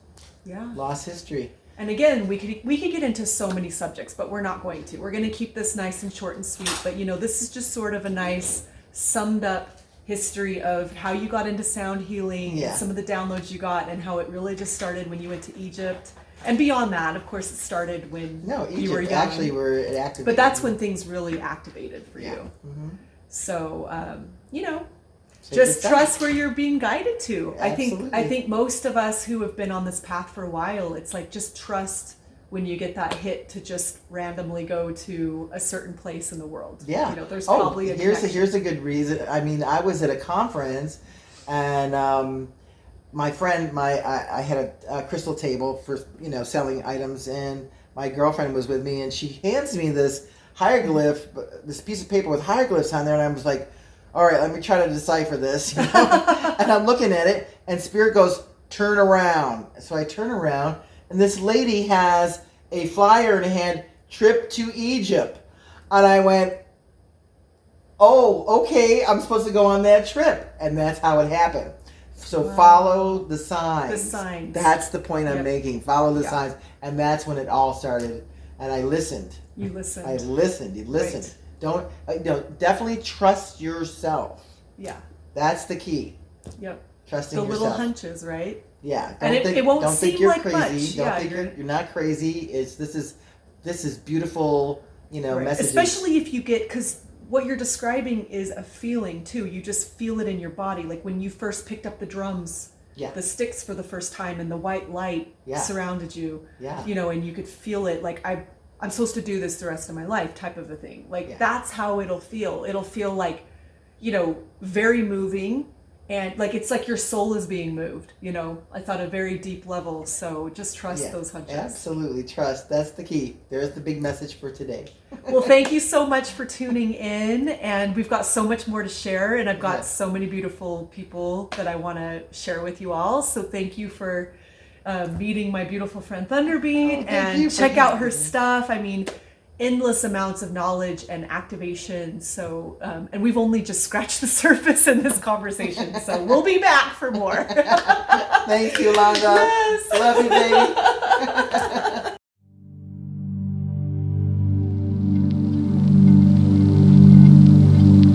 Yeah. Lost history. And again, we could get into so many subjects, but we're not going to. We're going to keep this nice and short and sweet. But this is just sort of a nice summed up history of how you got into sound healing, and some of the downloads you got, and how it really just started when you went to Egypt. And beyond that, of course, it started when you were young. Actually were activated. But that's when things really activated for you. Mm-hmm. So, just trust where you're being guided to. Absolutely. I think most of us who have been on this path for a while, it's like just trust when you get that hit to just randomly go to a certain place in the world. Yeah. There's probably a connection. Here's a good reason. I mean, I was at a conference, and my friend, I had a crystal table for selling items, and my girlfriend was with me, and she hands me this hieroglyph, this piece of paper with hieroglyphs on there, and I was like, all right, let me try to decipher this. And I'm looking at it, and Spirit goes, turn around. So I turn around, and this lady has a flyer in her hand, trip to Egypt. And I went, oh, okay, I'm supposed to go on that trip. And that's how it happened. So follow the signs. The signs. That's the point I'm making. Follow the signs. And that's when it all started. And I listened. You listened. I listened. You listened. Right. Definitely trust yourself. Yeah. That's the key. Yep. Trusting the yourself. little hunches, right? Yeah. And it won't don't seem think you're like crazy. much. Don't think you're not crazy. This is beautiful, right. messages. Especially if you get, because what you're describing is a feeling too. You just feel it in your body. Like when you first picked up the drums, the sticks for the first time, and the white light surrounded you. Yeah. And you could feel it. Like I'm supposed to do this the rest of my life, type of a thing. Like that's how it'll feel. It'll feel like, very moving. And like it's like your soul is being moved, I thought a very deep level. So just trust those hunches. Absolutely, trust. That's the key. There's the big message for today. Well, thank you so much for tuning in, and we've got so much more to share, and I've got so many beautiful people that I want to share with you all. So thank you for meeting my beautiful friend Thunderbeat, and check out her stuff. I mean, endless amounts of knowledge and activation. So, and we've only just scratched the surface in this conversation. So we'll be back for more. Thank you, Londa. Yes. Love you, baby.